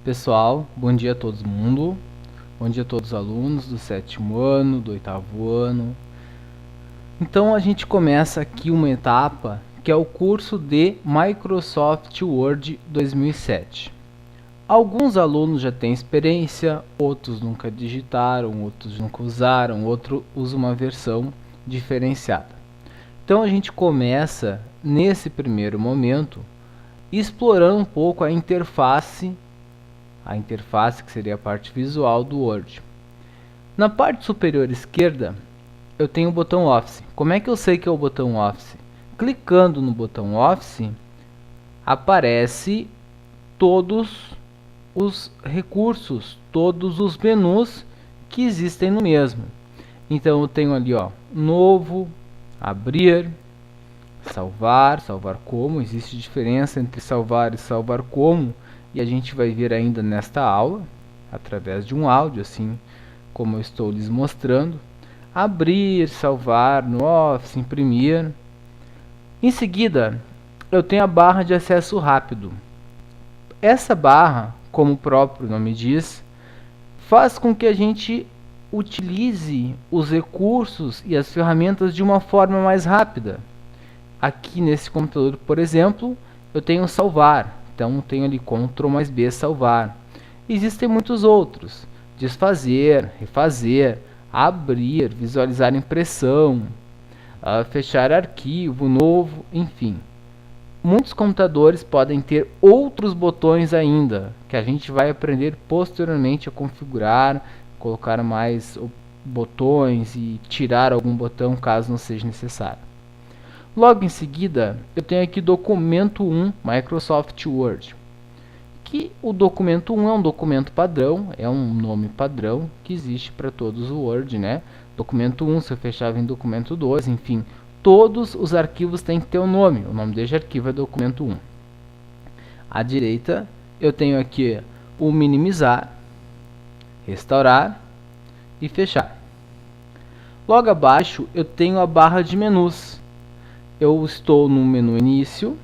Pessoal, bom dia a todo mundo, bom dia a todos os alunos do 7º ano, do 8º ano. Então a gente começa aqui uma etapa que é o curso de Microsoft Word 2007. Alguns alunos já têm experiência, outros nunca digitaram, outros nunca usaram, outro usa uma versão diferenciada. Então a gente começa nesse primeiro momento explorando um pouco a interface que seria a parte visual do Word. Na parte superior esquerda, eu tenho o botão Office. Como é que eu sei que é o botão Office? Clicando no botão Office, aparece todos os recursos, todos os menus que existem no mesmo. Então eu tenho ali, ó, novo, abrir, salvar como. Existe diferença entre salvar e salvar como, e a gente vai ver ainda nesta aula, através de um áudio, assim como eu estou lhes mostrando. Abrir, salvar no Office, imprimir. Em seguida, eu tenho a barra de acesso rápido. Essa barra, como o próprio nome diz, faz com que a gente utilize os recursos e as ferramentas de uma forma mais rápida. Aqui nesse computador, por exemplo, eu tenho salvar. Então tenho ali Ctrl+B, salvar. Existem muitos outros: desfazer, refazer, abrir, visualizar impressão, fechar arquivo novo, enfim. Muitos computadores podem ter outros botões ainda, que a gente vai aprender posteriormente a configurar, colocar mais botões e tirar algum botão caso não seja necessário. Logo em seguida, eu tenho aqui documento 1, Microsoft Word. Que o documento 1 é um documento padrão, é um nome padrão que existe para todos o Word, né? Documento 1, se eu fechava em documento 2, enfim, todos os arquivos têm que ter um nome. O nome deste arquivo é documento 1. À direita, eu tenho aqui o minimizar, restaurar e fechar. Logo abaixo, eu tenho a barra de menus. Eu estou no menu início,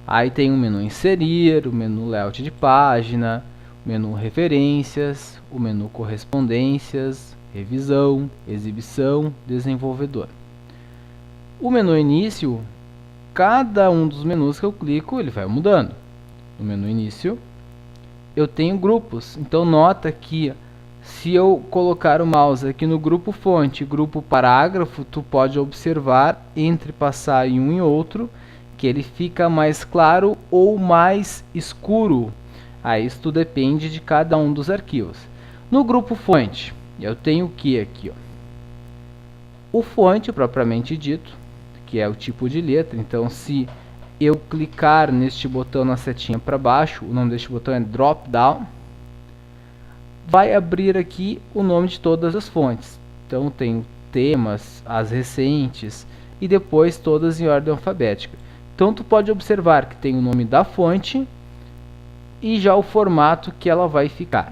aí tem o menu inserir, o menu layout de página, o menu referências, o menu correspondências, revisão, exibição, desenvolvedor. O menu início, cada um dos menus que eu clico, ele vai mudando. No menu início, eu tenho grupos, então nota que se eu colocar o mouse aqui no grupo fonte e grupo parágrafo, tu pode observar entre passar em um e outro que ele fica mais claro ou mais escuro. Aí isso depende de cada um dos arquivos. No grupo fonte, eu tenho o que aqui, ó? O fonte propriamente dito, que é o tipo de letra. Então se eu clicar neste botão na setinha para baixo, o nome deste botão é drop down, vai abrir aqui o nome de todas as fontes. Então tem temas, as recentes e depois todas em ordem alfabética. Então tu pode observar que tem o nome da fonte e já o formato que ela vai ficar.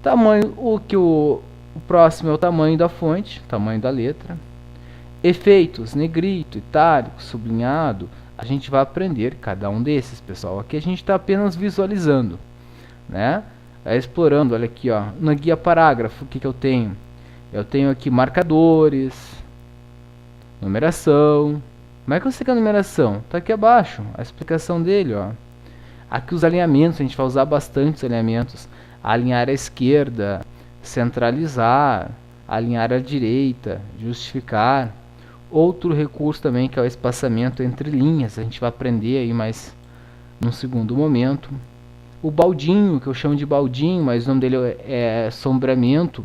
Tamanho, o próximo é o tamanho da fonte, tamanho da letra. Efeitos, negrito, itálico, sublinhado, a gente vai aprender cada um desses, pessoal. Aqui a gente está apenas visualizando, né? Explorando, olha aqui, ó, na guia parágrafo, o que eu tenho? Eu tenho aqui marcadores, numeração. Como é que eu sei que é a numeração? Está aqui abaixo, a explicação dele, ó. Aqui os alinhamentos, a gente vai usar bastante os alinhamentos. Alinhar à esquerda, centralizar, alinhar à direita, justificar. Outro recurso também que é o espaçamento entre linhas, a gente vai aprender aí mais num segundo momento. O baldinho, que eu chamo de baldinho, mas o nome dele é sombreamento,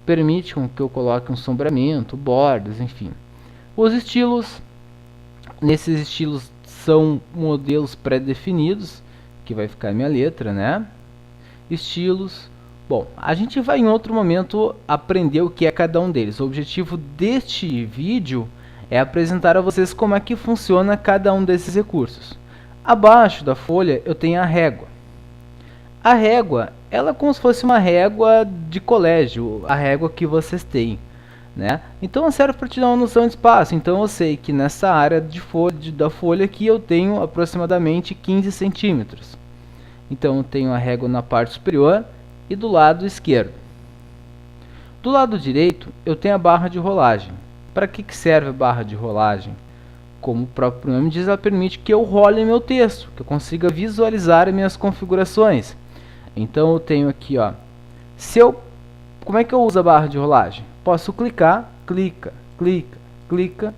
permite que eu coloque um sombreamento, bordas, enfim. Os estilos, nesses estilos são modelos pré-definidos, que vai ficar a minha letra, né? Estilos. Bom, a gente vai em outro momento aprender o que é cada um deles. O objetivo deste vídeo é apresentar a vocês como é que funciona cada um desses recursos. Abaixo da folha eu tenho a régua. A régua, ela é como se fosse uma régua de colégio, a régua que vocês têm, né? Então serve para te dar uma noção de espaço. Então eu sei que nessa área da folha aqui eu tenho aproximadamente 15 centímetros. Então eu tenho a régua na parte superior e do lado esquerdo. Do lado direito eu tenho a barra de rolagem. Para que serve a barra de rolagem? Como o próprio nome diz, ela permite que eu role meu texto, que eu consiga visualizar as minhas configurações. Então eu tenho aqui, ó, como é que eu uso a barra de rolagem? Posso clicar, clica, clica, clica,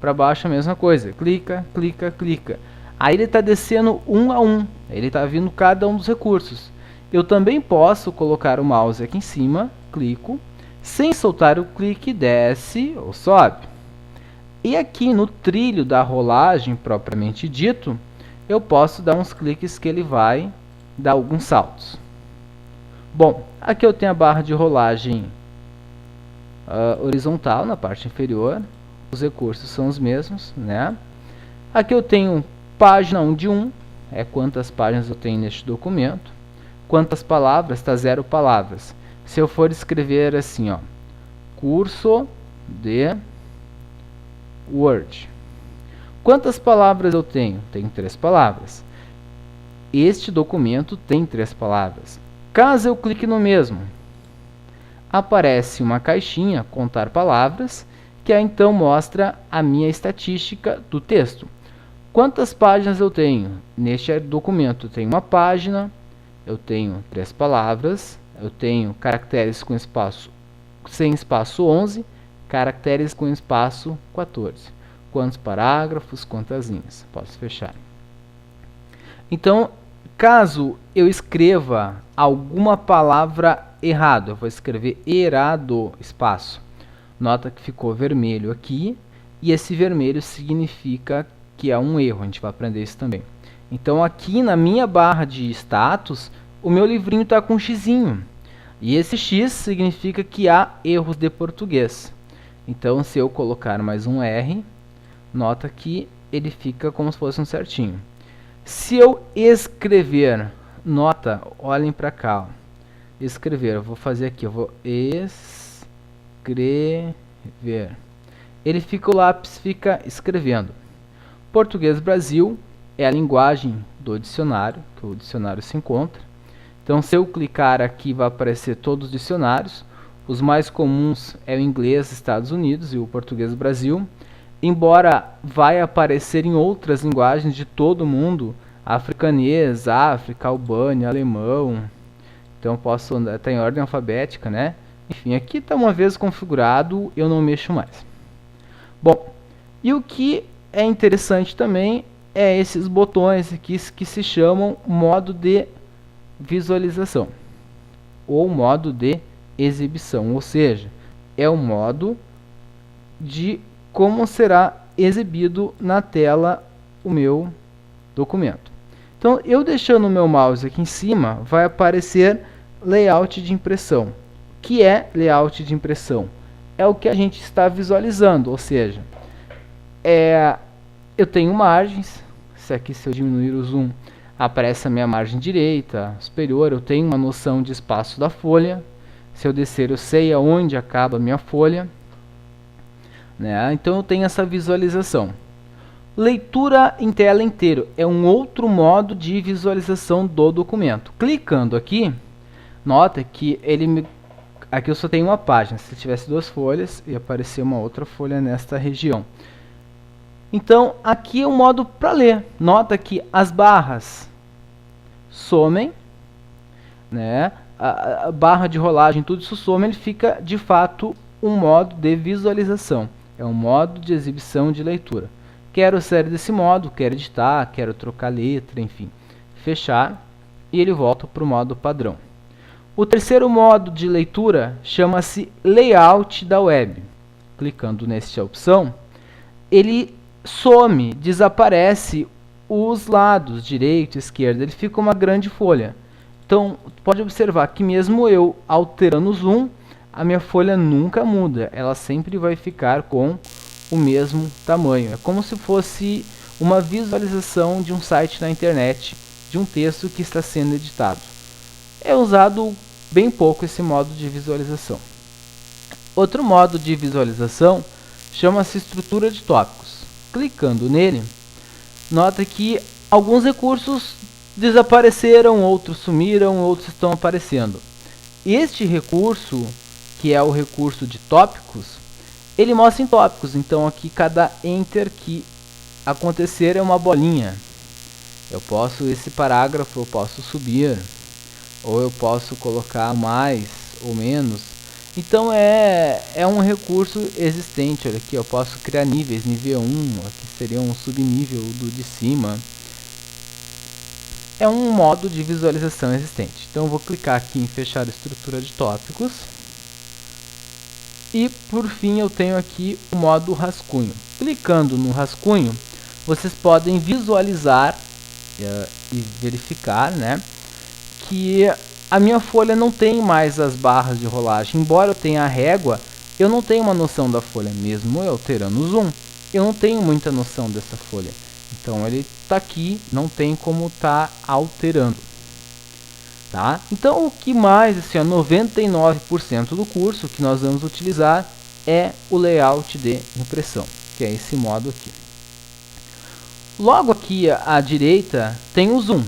para baixo a mesma coisa, clica, clica, clica. Aí ele está descendo um a um, ele está vindo cada um dos recursos. Eu também posso colocar o mouse aqui em cima, clico, sem soltar o clique, desce ou sobe. E aqui no trilho da rolagem propriamente dito, eu posso dar uns cliques que ele vai dar alguns saltos. Bom, aqui eu tenho a barra de rolagem horizontal na parte inferior, os recursos são os mesmos, né? Aqui eu tenho página 1 de 1, é quantas páginas eu tenho neste documento. Quantas palavras? Está 0 palavras. Se eu for escrever assim, ó, curso de Word. Quantas palavras eu tenho? Tenho 3 palavras. Este documento tem 3 palavras. Caso eu clique no mesmo, aparece uma caixinha, contar palavras, que então mostra a minha estatística do texto. Quantas páginas eu tenho? Neste documento eu tenho uma página, eu tenho 3 palavras, eu tenho caracteres com espaço sem espaço 11, caracteres com espaço 14. Quantos parágrafos, quantas linhas? Posso fechar. Então, caso eu escreva alguma palavra errado, eu vou escrever errado, espaço. Nota que ficou vermelho aqui, e esse vermelho significa que é um erro, a gente vai aprender isso também. Então aqui na minha barra de status, o meu livrinho está com um xizinho. E esse X significa que há erros de português. Então, se eu colocar mais um R, nota que ele fica como se fosse um certinho. Se eu escrever, nota, olhem para cá, ó, escrever, eu vou fazer aqui, eu vou escrever. Ele fica, o lápis fica escrevendo. Português Brasil é a linguagem do dicionário, que o dicionário se encontra. Então, se eu clicar aqui, vai aparecer todos os dicionários. Os mais comuns é o inglês Estados Unidos e o português Brasil. Embora vai aparecer em outras linguagens de todo o mundo, africanês, África, Albânia, alemão. Então, posso estar em ordem alfabética, né? Enfim, aqui está uma vez configurado, eu não mexo mais. Bom, e o que é interessante também é esses botões aqui que se chamam modo de visualização ou modo de exibição, ou seja, é o modo de como será exibido na tela o meu documento. Então, eu deixando o meu mouse aqui em cima, vai aparecer layout de impressão. O que é layout de impressão? É o que a gente está visualizando, ou seja, eu tenho margens, se aqui se eu diminuir o zoom, aparece a minha margem direita, superior, eu tenho uma noção de espaço da folha. Se eu descer, eu sei aonde acaba a minha folha, né? Então eu tenho essa visualização. Leitura em tela inteira é um outro modo de visualização do documento. Clicando aqui, nota que aqui eu só tenho uma página. Se tivesse 2 folhas, ia aparecer uma outra folha nesta região. Então, aqui é o modo para ler. Nota que as barras somem, né? A barra de rolagem, tudo isso soma, ele fica de fato um modo de visualização. É um modo de exibição de leitura. Quero sair desse modo, quero editar, quero trocar letra, enfim. Fechar e ele volta para o modo padrão. O terceiro modo de leitura chama-se Layout da Web. Clicando nesta opção, ele some, desaparece os lados, direito e esquerda, ele fica uma grande folha. Então, pode observar que mesmo eu alterando o zoom, a minha folha nunca muda, ela sempre vai ficar com o mesmo tamanho. É como se fosse uma visualização de um site na internet, de um texto que está sendo editado. É usado bem pouco esse modo de visualização. Outro modo de visualização chama-se estrutura de tópicos. Clicando nele, nota que alguns recursos desapareceram, outros sumiram, outros estão aparecendo. Este recurso, que é o recurso de tópicos, ele mostra em tópicos. Então aqui cada enter que acontecer é uma bolinha. Esse parágrafo eu posso subir, ou eu posso colocar mais ou menos. Então é um recurso existente. Olha aqui, eu posso criar níveis, nível 1, aqui seria um subnível do de cima. É um modo de visualização existente. Então eu vou clicar aqui em fechar a estrutura de tópicos. E por fim eu tenho aqui o modo rascunho. Clicando no rascunho, vocês podem visualizar e verificar, né, que a minha folha não tem mais as barras de rolagem. Embora eu tenha a régua, eu não tenho uma noção da folha. Mesmo eu alterando o zoom, eu não tenho muita noção dessa folha. Então ele está aqui, não tem como estar alterando. Tá? Então o que mais, assim, 99% do curso que nós vamos utilizar é o layout de impressão, que é esse modo aqui. Logo aqui à direita tem o zoom.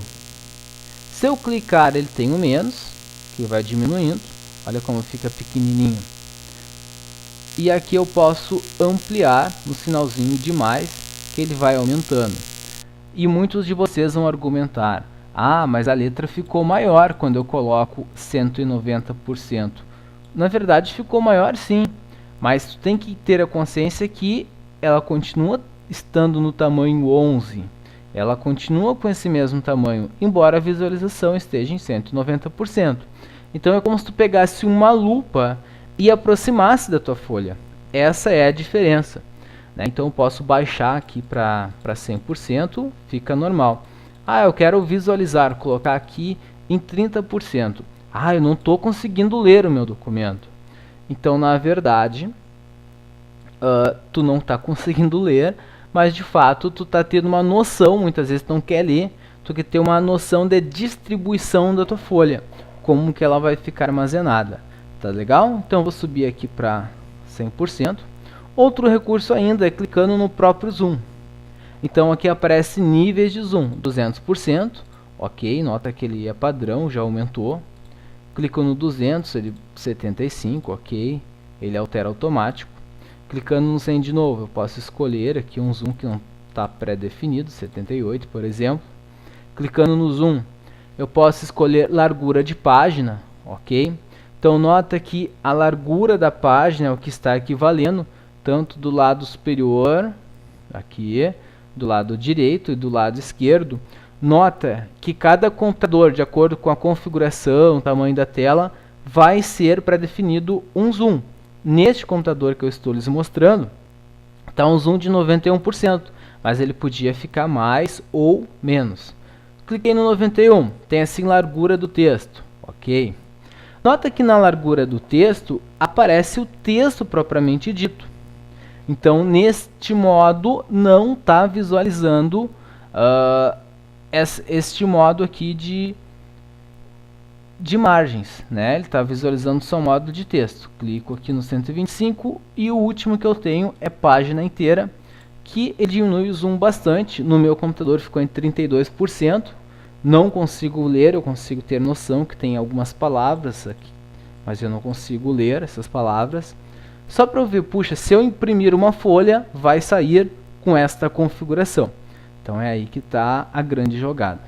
Se eu clicar, ele tem o menos, que vai diminuindo. Olha como fica pequenininho. E aqui eu posso ampliar no sinalzinho de mais, que ele vai aumentando. E muitos de vocês vão argumentar: ah, mas a letra ficou maior quando eu coloco 190%. Na verdade ficou maior sim, mas tu tem que ter a consciência que ela continua estando no tamanho 11. Ela continua com esse mesmo tamanho, embora a visualização esteja em 190%. Então é como se tu pegasse uma lupa e aproximasse da tua folha. Essa é a diferença, né? Então eu posso baixar aqui para 100%, fica normal. Ah, eu quero visualizar, colocar aqui em 30%. Ah, eu não estou conseguindo ler o meu documento. Então, na verdade, tu não está conseguindo ler, mas de fato tu está tendo uma noção, muitas vezes tu não quer ler, tu quer ter uma noção de distribuição da tua folha, como que ela vai ficar armazenada. Tá legal? Então eu vou subir aqui para 100%. Outro recurso ainda é clicando no próprio zoom. Então aqui aparece níveis de zoom, 200%, ok, nota que ele é padrão, já aumentou. Clico no 200, ele 75, ok, ele altera automático. Clicando no 100 de novo, eu posso escolher aqui um zoom que não está pré-definido, 78 por exemplo. Clicando no zoom, eu posso escolher largura de página, ok. Então nota que a largura da página é o que está equivalendo, tanto do lado superior, aqui, do lado direito e do lado esquerdo. Nota que cada computador, de acordo com a configuração, tamanho da tela, vai ser pré-definido um zoom. Neste computador que eu estou lhes mostrando, está um zoom de 91%, mas ele podia ficar mais ou menos. Cliquei no 91, tem assim largura do texto, ok. Nota que na largura do texto aparece o texto propriamente dito. Então, neste modo, não está visualizando este modo aqui de margens, né? Ele está visualizando só o modo de texto. Clico aqui no 125 e o último que eu tenho é página inteira, que ele diminui o zoom bastante. No meu computador ficou em 32%. Não consigo ler, eu consigo ter noção que tem algumas palavras aqui, mas eu não consigo ler essas palavras. Só para eu ver, puxa, se eu imprimir uma folha, vai sair com esta configuração. Então é aí que está a grande jogada.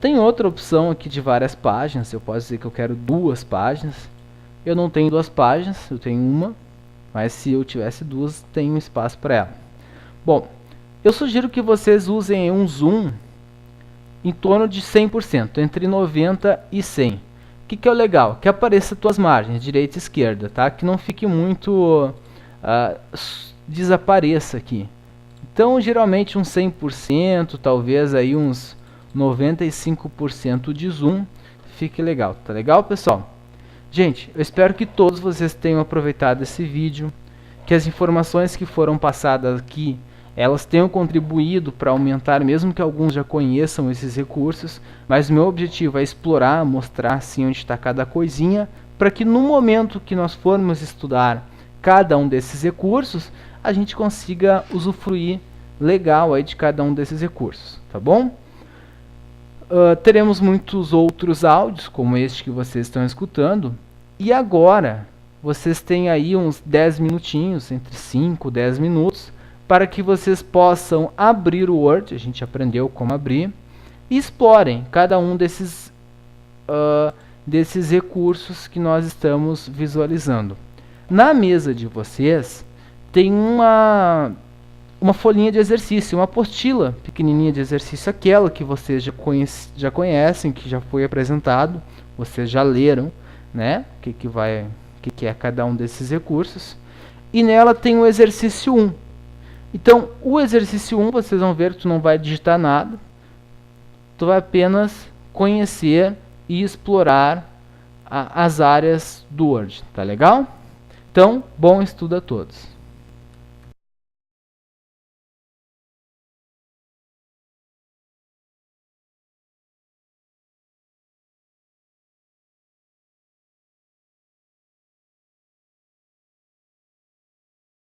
Tem outra opção aqui de várias páginas. Eu posso dizer que eu quero 2 páginas. Eu não tenho 2 páginas, eu tenho uma. Mas se eu tivesse 2, tem um espaço para ela. Bom, eu sugiro que vocês usem um zoom em torno de 100%, entre 90 e 100. O que é o legal? Que apareça as tuas margens, direita e esquerda, tá? Que não fique muito... desapareça aqui. Então, geralmente uns 100%, talvez aí uns 95% de zoom, fique legal. Tá legal, pessoal? Gente, eu espero que todos vocês tenham aproveitado esse vídeo, que as informações que foram passadas aqui, elas tenham contribuído para aumentar, mesmo que alguns já conheçam esses recursos, mas meu objetivo é explorar, mostrar assim onde está cada coisinha, para que no momento que nós formos estudar cada um desses recursos, a gente consiga usufruir legal aí de cada um desses recursos, tá bom? Teremos muitos outros áudios, como este que vocês estão escutando. E agora, vocês têm aí uns 10 minutinhos, entre 5 e 10 minutos, para que vocês possam abrir o Word, a gente aprendeu como abrir, e explorem cada um desses recursos que nós estamos visualizando. Na mesa de vocês, tem uma folhinha de exercício, uma apostila pequenininha de exercício, aquela que vocês já conhecem, que já foi apresentado, vocês já leram, né? O que é cada um desses recursos. E nela tem o exercício 1. Então, o exercício 1, vocês vão ver que tu não vai digitar nada, tu vai apenas conhecer e explorar as áreas do Word, tá legal? Então, bom estudo a todos.